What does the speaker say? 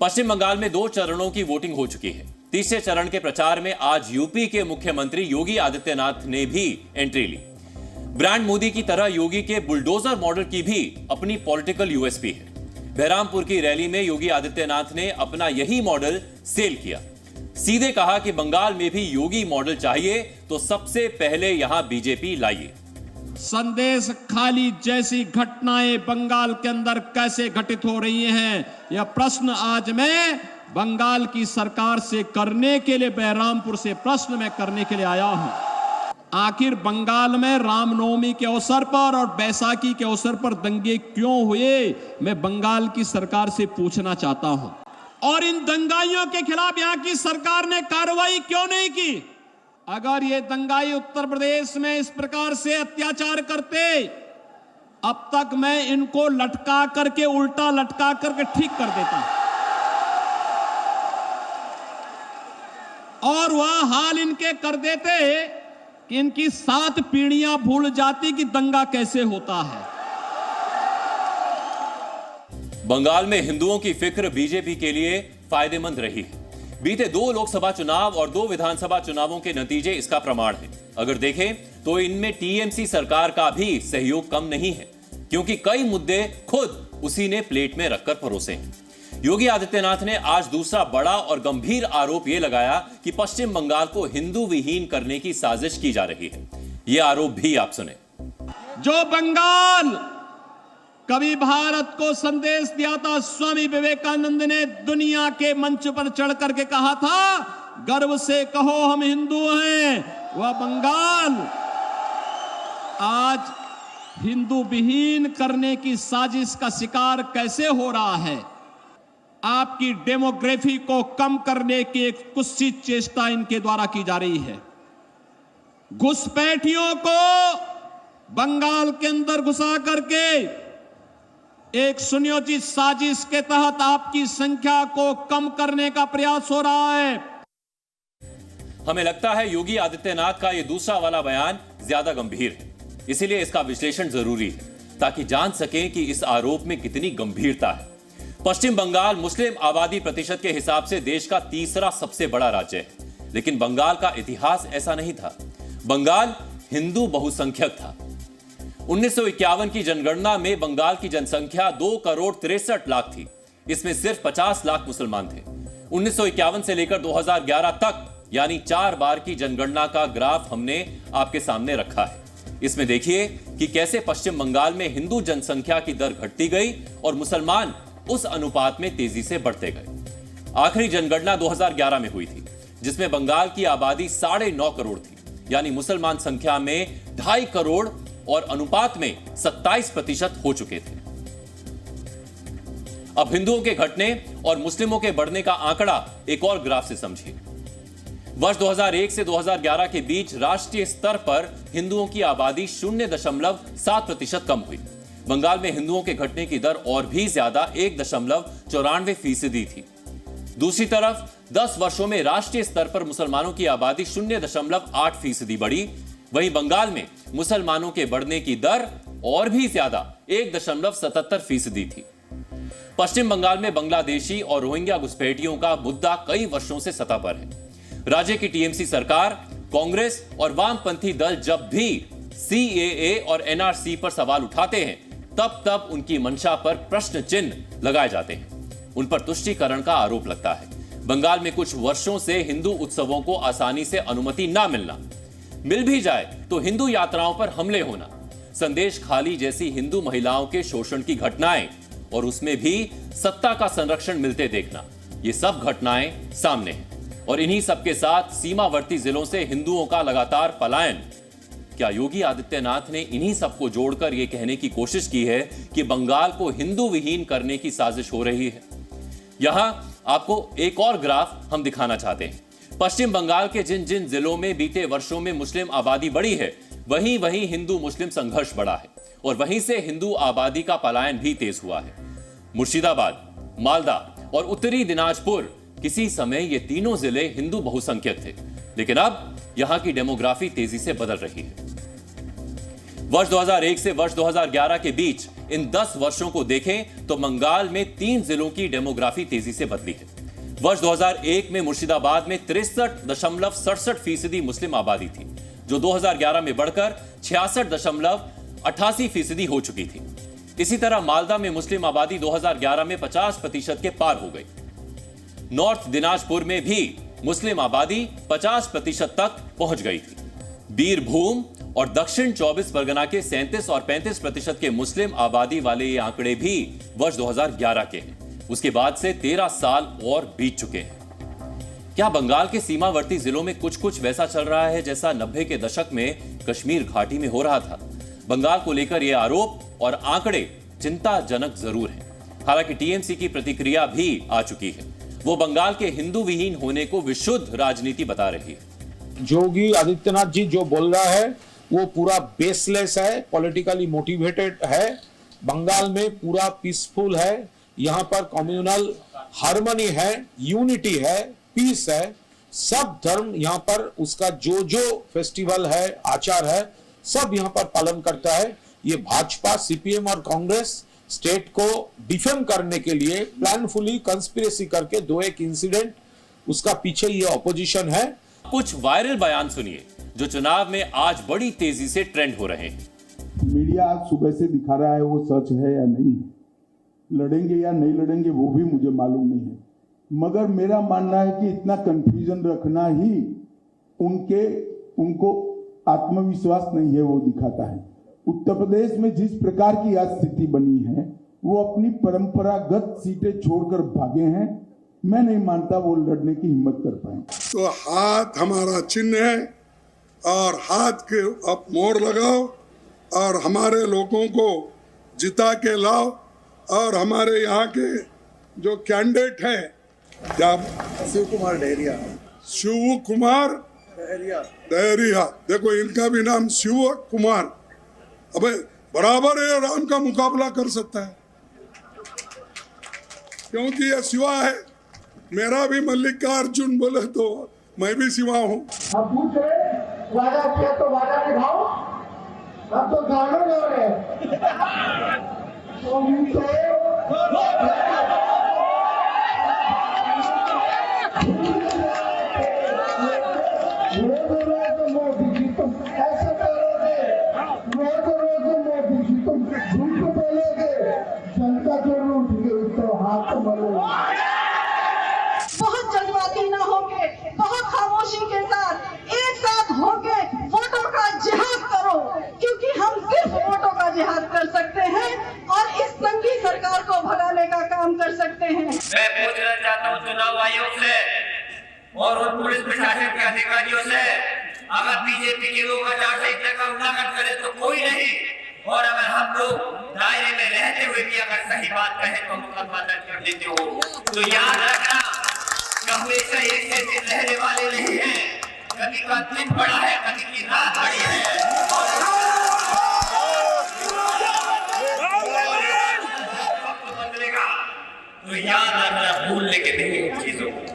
पश्चिम बंगाल में 2 चरणों की वोटिंग हो चुकी है। तीसरे चरण के प्रचार में आज यूपी के मुख्यमंत्री योगी आदित्यनाथ ने भी एंट्री ली। ब्रांड मोदी की तरह योगी के बुलडोजर मॉडल की भी अपनी पॉलिटिकल यूएसपी है। बहरामपुर की रैली में योगी आदित्यनाथ ने अपना यही मॉडल सेल किया। सीधे कहा कि बंगाल में भी योगी मॉडल चाहिए तो सबसे पहले यहां बीजेपी लाइए। संदेश खाली जैसी घटनाएं बंगाल के अंदर कैसे घटित हो रही हैं, यह प्रश्न आज मैं बंगाल की सरकार से करने के लिए, बहरामपुर से प्रश्न मैं करने के लिए आया हूं। आखिर बंगाल में रामनवमी के अवसर पर और बैसाखी के अवसर पर दंगे क्यों हुए, मैं बंगाल की सरकार से पूछना चाहता हूं। और इन दंगाइयों के खिलाफ यहां की सरकार ने कार्रवाई क्यों नहीं की? अगर ये दंगाई उत्तर प्रदेश में इस प्रकार से अत्याचार करते, अब तक मैं इनको लटका करके, उल्टा लटका करके ठीक कर देता। और वह हाल इनके कर देते कि इनकी 7 पीढ़ियां भूल जाती कि दंगा कैसे होता है। बंगाल में हिंदुओं की फिक्र बीजेपी के लिए फायदेमंद रही है। बीते 2 लोकसभा चुनाव और 2 विधानसभा चुनावों के नतीजे इसका प्रमाण है। अगर देखें तो इनमें टीएमसी सरकार का भी सहयोग कम नहीं है, क्योंकि कई मुद्दे खुद उसी ने प्लेट में रखकर परोसे हैं। योगी आदित्यनाथ ने आज दूसरा बड़ा और गंभीर आरोप यह लगाया कि पश्चिम बंगाल को हिंदू विहीन करने की साजिश की जा रही है। यह आरोप भी आप सुने। जो बंगाल कभी भारत को संदेश दिया था, स्वामी विवेकानंद ने दुनिया के मंच पर चढ़ करके कहा था, गर्व से कहो हम हिंदू हैं, वह बंगाल आज हिंदू विहीन करने की साजिश का शिकार कैसे हो रहा है? आपकी डेमोग्राफी को कम करने की एक कुत्सित चेष्टा इनके द्वारा की जा रही है। घुसपैठियों को बंगाल के अंदर घुसा करके एक सुनियोजित साजिश के तहत आपकी संख्या को कम करने का प्रयास हो रहा है। हमें लगता है योगी आदित्यनाथ का यह दूसरा वाला बयान ज्यादा गंभीर है, इसीलिए इसका विश्लेषण जरूरी है ताकि जान सकें कि इस आरोप में कितनी गंभीरता है। पश्चिम बंगाल मुस्लिम आबादी प्रतिशत के हिसाब से देश का तीसरा सबसे बड़ा राज्य है, लेकिन बंगाल का इतिहास ऐसा नहीं था। बंगाल हिंदू बहुसंख्यक था। 1951 की जनगणना में बंगाल की जनसंख्या 2,63,00,000 थी। इसमें सिर्फ 50 लाख मुसलमान थे। 1951 से लेकर 2011 तक यानी 4 बार की जनगणना का ग्राफ हमने आपके सामने रखा है। इसमें देखिए कि कैसे पश्चिम बंगाल में हिंदू जनसंख्या की दर घटती गई और मुसलमान उस अनुपात में तेजी से बढ़ते गए। आखिरी जनगणना 2011 में हुई थी, जिसमें बंगाल की आबादी 9.5 करोड़ थी, यानी मुसलमान संख्या में 2.5 करोड़ और अनुपात में 27% हो चुके थे। अब हिंदुओं के घटने और मुस्लिमों के बढ़ने का आंकड़ा एक और ग्राफ से समझिए। वर्ष 2001 से 2011 के बीच राष्ट्रीय स्तर पर हिंदुओं की आबादी 0.7% कम हुई। बंगाल में हिंदुओं के घटने की दर और भी ज्यादा 1.94% थी। दूसरी तरफ 10 वर्षों में राष्ट्रीय स्तर पर मुसलमानों की आबादी 0.8% बढ़ी। वहीं बंगाल में मुसलमानों के बढ़ने की दर और भी ज्यादा 1.77% थी। पश्चिम बंगाल में बांग्लादेशी और रोहिंग्या घुसपैठियों का मुद्दा कई वर्षों से सत्ता पर है। राज्य की टीएमसी सरकार, कांग्रेस और वामपंथी दल जब भी सीएए और एनआरसी पर सवाल उठाते हैं, तब उनकी मंशा पर प्रश्न चिन्ह लगाए जाते हैं। उन पर तुष्टीकरण का आरोप लगता है। बंगाल में कुछ वर्षों से हिंदू उत्सवों को आसानी से अनुमति ना मिलना, मिल भी जाए तो हिंदू यात्राओं पर हमले होना, संदेश खाली जैसी हिंदू महिलाओं के शोषण की घटनाएं और उसमें भी सत्ता का संरक्षण मिलते देखना, ये सब घटनाएं सामने हैं। और इन्हीं सबके साथ सीमावर्ती जिलों से हिंदुओं का लगातार पलायन। क्या योगी आदित्यनाथ ने इन्हीं सबको जोड़कर यह कहने की कोशिश की है कि बंगाल को हिंदू विहीन करने की साजिश हो रही है? यहां आपको एक और ग्राफ हम दिखाना चाहते हैं। पश्चिम बंगाल के जिन जिन जिलों में बीते वर्षों में मुस्लिम आबादी बढ़ी है, वहीं हिंदू मुस्लिम संघर्ष बढ़ा है और वहीं से हिंदू आबादी का पलायन भी तेज हुआ है। मुर्शिदाबाद, मालदा और उत्तरी दिनाजपुर, किसी समय ये तीनों जिले हिंदू बहुसंख्यक थे, लेकिन अब यहां की डेमोग्राफी तेजी से बदल रही है। वर्ष 2001 से वर्ष 2011 के बीच इन 10 वर्षों को देखें तो बंगाल में 3 जिलों की डेमोग्राफी तेजी से बदली है। वर्ष 2001 में मुर्शिदाबाद में 63.67% मुस्लिम आबादी थी, जो 2011 में बढ़कर 66.88% हो चुकी थी। इसी तरह मालदा में मुस्लिम आबादी 2011 में 50% के पार हो गई। नॉर्थ दिनाजपुर में भी मुस्लिम आबादी 50% तक पहुंच गई थी। बीरभूम और दक्षिण 24 परगना के 37 और 35% के मुस्लिम आबादी वाले ये आंकड़े भी वर्ष 2011 के हैं। उसके बाद से 13 साल और बीत चुके हैं। क्या बंगाल के सीमावर्ती जिलों में कुछ कुछ वैसा चल रहा है जैसा 90 के दशक में कश्मीर घाटी में हो रहा था? बंगाल को लेकर यह आरोप और आंकड़े चिंताजनक जरूर हैं। हालांकि टीएमसी की प्रतिक्रिया भी आ चुकी है। वो बंगाल के हिंदू विहीन होने को विशुद्ध राजनीति बता रही है। योगी आदित्यनाथ जी जो बोल रहा है वो पूरा बेसलेस है, पॉलिटिकली मोटिवेटेड है। बंगाल में पूरा पीसफुल है, यहाँ पर कम्युनल हार्मनी है, यूनिटी है, पीस है। सब धर्म यहाँ पर उसका जो जो फेस्टिवल है, आचार है, सब यहाँ पर पालन करता है। ये भाजपा, सीपीएम और कांग्रेस स्टेट को डिफेम करने के लिए प्लानफुली कंस्पिरेसी करके 2-1 इंसिडेंट, उसका पीछे ये ऑपोजिशन है। कुछ वायरल बयान सुनिए जो चुनाव में आज बड़ी तेजी से ट्रेंड हो रहे हैं। मीडिया आज सुबह से दिखा रहा है वो सच है या नहीं है, लड़ेंगे या नहीं लड़ेंगे वो भी मुझे मालूम नहीं है, मगर मेरा मानना है कि इतना कंफ्यूजन रखना ही उनको आत्मविश्वास नहीं है वो दिखाता है। उत्तर प्रदेश में जिस प्रकार की आज स्थिति बनी है वो अपनी परंपरागत सीटें छोड़कर भागे हैं। मैं नहीं मानता वो लड़ने की हिम्मत कर पाए। तो हाथ हमारा चिन्ह है और हाथ के अब मोहर लगाओ और हमारे लोगों को जिता के लाओ। और हमारे यहाँ के जो कैंडिडेट हैं, क्या शिव कुमार डहरिया, देखो इनका भी नाम शिव कुमार, अबे बराबर है, राम का मुकाबला कर सकता है क्योंकि ये शिवा है। मेरा भी मल्लिकार्जुन बोले तो मैं भी शिवा हूँ। अब पूछ रहे वादा किया तो वादा निभाओ, अब तो गानों गा रहे मोदी जी तुम ऐसे करोगे, रोज मोदी जी तुम झूठ बोलोगे, जनता जरूर उठेगी तो हाथ मरोगे। बहुत जल्दबाजी न होके, बहुत खामोशी के साथ एक साथ होके वोटों का जिहाद करो, क्योंकि हम सिर्फ वोटों का जिहाद कर सकते हैं और इस संघी सरकार को भगाने का काम कर सकते हैं। मैं पूछना चाहता हूँ चुनाव आयोग से और उन पुलिस प्रशासन के अधिकारियों से, अगर बीजेपी के लोग आचारसंहिता का उल्लंघन करे तो कोई नहीं, और अगर हम लोग दायरे में रहते हुए भी अगर सही बात कहें तो मुकदमा दर्ज कर देते हो। तो याद रखना हमेशा एक से दिन रहने वाले नहीं हैं। कभी का दिन बड़ा है, कभी की रात बड़ी है। तो याद रखना, भूलने के नहीं चीजों को।